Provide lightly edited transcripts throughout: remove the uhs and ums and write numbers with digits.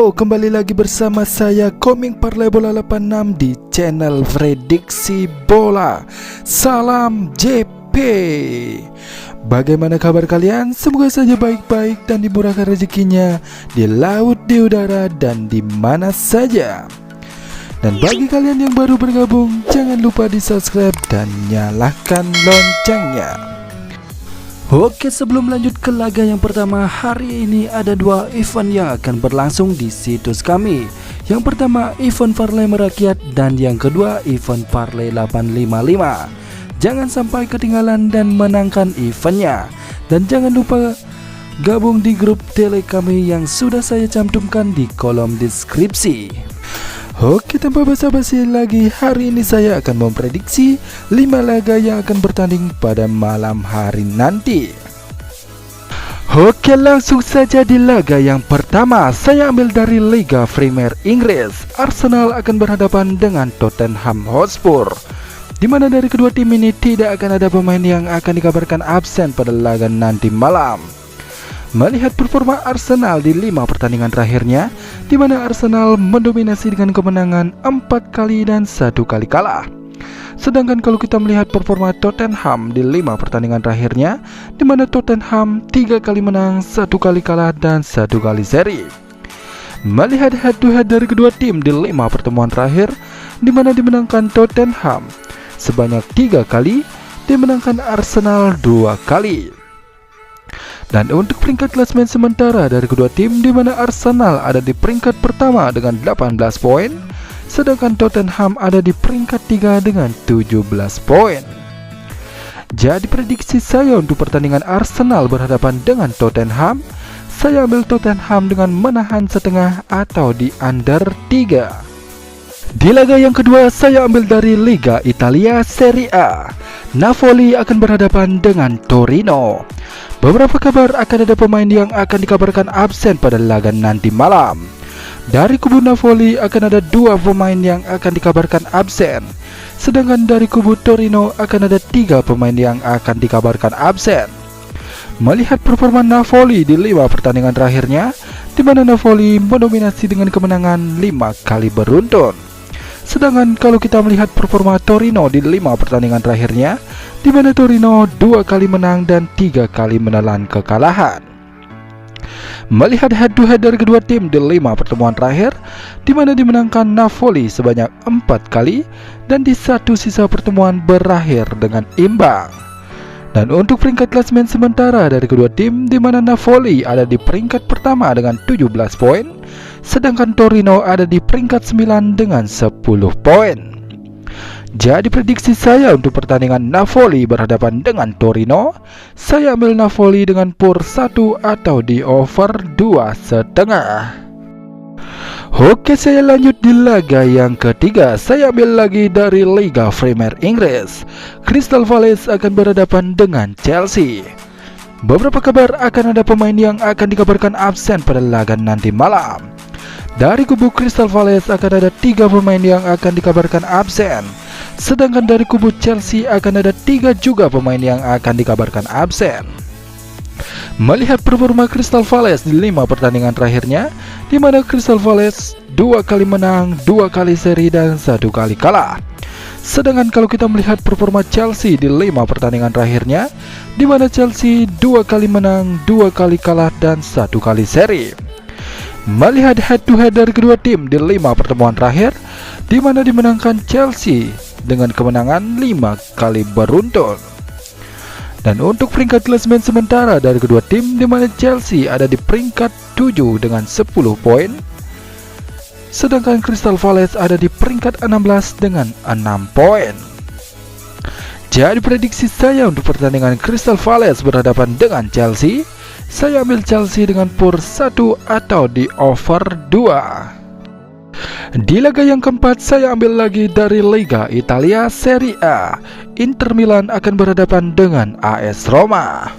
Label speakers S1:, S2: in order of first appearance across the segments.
S1: Yo, kembali lagi bersama saya Koming Parlay Bola 86 di channel Prediksi Bola. Salam JP. Bagaimana kabar kalian? Semoga saja baik-baik dan dimurahkan rezekinya di laut, di udara, dan di mana saja. Dan bagi kalian yang baru bergabung, jangan lupa di subscribe dan nyalakan loncengnya. Oke, sebelum lanjut ke laga yang pertama, hari ini ada dua event yang akan berlangsung di situs kami. Yang pertama event parlay merakyat dan yang kedua event parlay 855. Jangan sampai ketinggalan dan menangkan eventnya. Dan jangan lupa gabung di grup tele kami yang sudah saya cantumkan di kolom deskripsi. Oke, tanpa basa-basi lagi, hari ini saya akan memprediksi 5 laga yang akan bertanding pada malam hari nanti. Oke, langsung saja di laga yang pertama, saya ambil dari Liga Premier Inggris. Arsenal akan berhadapan dengan Tottenham Hotspur, di mana dari kedua tim ini tidak akan ada pemain yang akan dikabarkan absen pada laga nanti malam. Melihat performa Arsenal di 5 pertandingan terakhirnya, di mana Arsenal mendominasi dengan kemenangan 4 kali dan 1 kali kalah. Sedangkan kalau kita melihat performa Tottenham di 5 pertandingan terakhirnya, di mana Tottenham 3 kali menang, 1 kali kalah dan 1 kali seri. Melihat head to head dari kedua tim di 5 pertemuan terakhir, di mana dimenangkan Tottenham sebanyak 3 kali, dimenangkan Arsenal 2 kali. Dan untuk peringkat klasemen sementara dari kedua tim, di mana Arsenal ada di peringkat pertama dengan 18 poin, sedangkan Tottenham ada di peringkat 3 dengan 17 poin. Jadi prediksi saya untuk pertandingan Arsenal berhadapan dengan Tottenham, saya ambil Tottenham dengan menahan setengah atau di under 3. Di laga yang kedua, saya ambil dari Liga Italia Serie A. Napoli akan berhadapan dengan Torino. Beberapa kabar akan ada pemain yang akan dikabarkan absen pada laga nanti malam. Dari kubu Napoli akan ada 2 pemain yang akan dikabarkan absen. Sedangkan dari kubu Torino akan ada 3 pemain yang akan dikabarkan absen. Melihat performa Napoli di 5 pertandingan terakhirnya, di mana Napoli mendominasi dengan kemenangan 5 kali beruntun. Sedangkan kalau kita melihat performa Torino di 5 pertandingan terakhirnya, di mana Torino 2 kali menang dan 3 kali menelan kekalahan. Melihat head to head dari kedua tim di 5 pertemuan terakhir, di mana dimenangkan Napoli sebanyak 4 kali dan di satu sisa pertemuan berakhir dengan imbang. Dan untuk peringkat klasemen sementara dari kedua tim, di mana Napoli ada di peringkat pertama dengan 17 poin, sedangkan Torino ada di peringkat 9 dengan 10 poin. Jadi prediksi saya untuk pertandingan Napoli berhadapan dengan Torino, saya ambil Napoli dengan PUR 1 atau di over 2,5. Oke, saya lanjut di laga yang ketiga. Saya ambil lagi dari Liga Premier Inggris. Crystal Palace akan berhadapan dengan Chelsea. Beberapa kabar akan ada pemain yang akan dikabarkan absen pada laga nanti malam. Dari kubu Crystal Palace akan ada 3 pemain yang akan dikabarkan absen. Sedangkan dari kubu Chelsea akan ada 3 juga pemain yang akan dikabarkan absen. Melihat performa Crystal Palace di 5 pertandingan terakhirnya, di mana Crystal Palace 2 kali menang, 2 kali seri dan 1 kali kalah. Sedangkan kalau kita melihat performa Chelsea di 5 pertandingan terakhirnya, di mana Chelsea 2 kali menang, 2 kali kalah dan 1 kali seri. Melihat head to head dari kedua tim di 5 pertemuan terakhir, di mana dimenangkan Chelsea dengan kemenangan 5 kali beruntun. Dan untuk peringkat klasemen sementara dari kedua tim, di mana Chelsea ada di peringkat 7 dengan 10 poin, sedangkan Crystal Palace ada di peringkat 16 dengan 6 poin. Jadi prediksi saya untuk pertandingan Crystal Palace berhadapan dengan Chelsea, saya ambil Chelsea dengan PUR 1 atau di over 2. Di laga yang keempat, saya ambil lagi dari Liga Italia Serie A. Inter Milan akan berhadapan dengan AS Roma.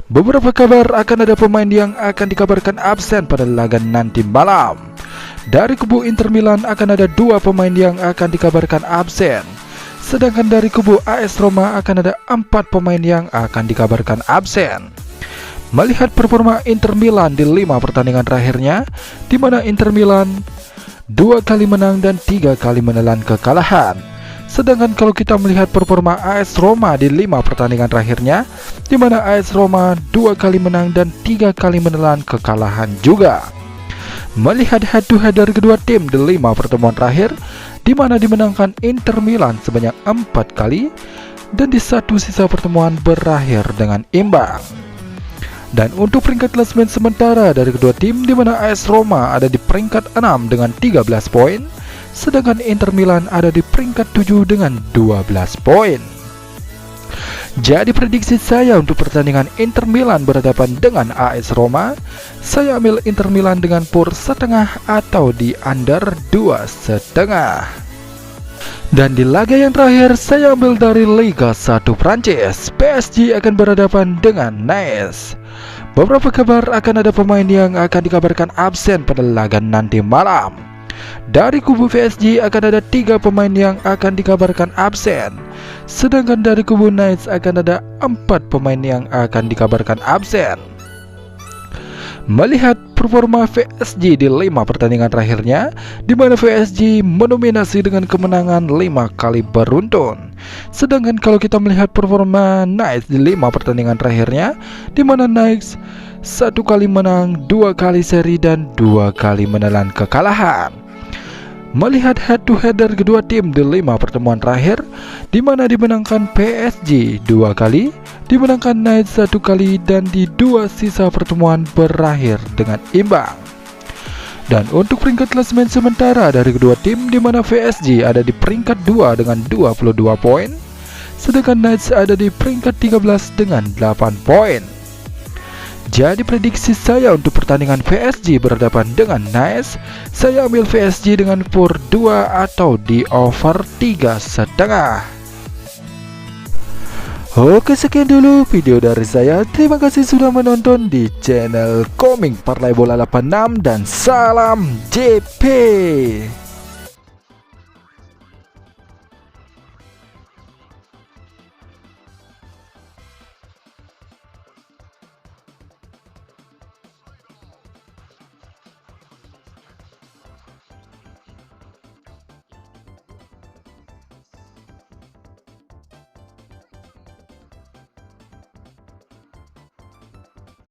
S1: Beberapa kabar akan ada pemain yang akan dikabarkan absen pada laga nanti malam. Dari kubu Inter Milan akan ada 2 pemain yang akan dikabarkan absen. Sedangkan dari kubu AS Roma akan ada 4 pemain yang akan dikabarkan absen. Melihat performa Inter Milan di 5 pertandingan terakhirnya, di mana Inter Milan 2 kali menang dan 3 kali menelan kekalahan. Sedangkan kalau kita melihat performa AS Roma di 5 pertandingan terakhirnya, di mana AS Roma 2 kali menang dan 3 kali menelan kekalahan juga. Melihat head to head dari kedua tim di 5 pertemuan terakhir, di mana dimenangkan Inter Milan sebanyak 4 kali dan di satu sisa pertemuan berakhir dengan imbang. Dan untuk peringkat klasemen sementara dari kedua tim, di mana AS Roma ada di peringkat 6 dengan 13 poin, sedangkan Inter Milan ada di peringkat 7 dengan 12 poin. Jadi prediksi saya untuk pertandingan Inter Milan berhadapan dengan AS Roma, saya ambil Inter Milan dengan skor setengah atau di under 2,5. Dan di laga yang terakhir, saya ambil dari Liga 1 Prancis. PSG akan berhadapan dengan Nice. Beberapa kabar akan ada pemain yang akan dikabarkan absen pada laga nanti malam. Dari kubu PSG akan ada 3 pemain yang akan dikabarkan absen. Sedangkan dari kubu Nice akan ada 4 pemain yang akan dikabarkan absen. Melihat performa PSG di 5 pertandingan terakhirnya, di mana PSG mendominasi dengan kemenangan 5 kali beruntun. Sedangkan kalau kita melihat performa Nice di 5 pertandingan terakhirnya, di mana Nice 1 kali menang, 2 kali seri dan 2 kali menelan kekalahan. Melihat head to head dari kedua tim di 5 pertemuan terakhir, di mana dimenangkan PSG 2 kali, dimenangkan Nice 1 kali, dan di 2 sisa pertemuan berakhir dengan imbang. Dan untuk peringkat klasemen sementara dari kedua tim, di mana PSG ada di peringkat 2 dengan 22 poin, sedangkan Nice ada di peringkat 13 dengan 8 poin. Jadi prediksi saya untuk pertandingan PSG berhadapan dengan Nice, saya ambil PSG dengan skor 2 atau di over 3,5. Oke, sekian dulu video dari saya. Terima kasih sudah menonton di channel Komik Parlay Bola 86 dan salam JP.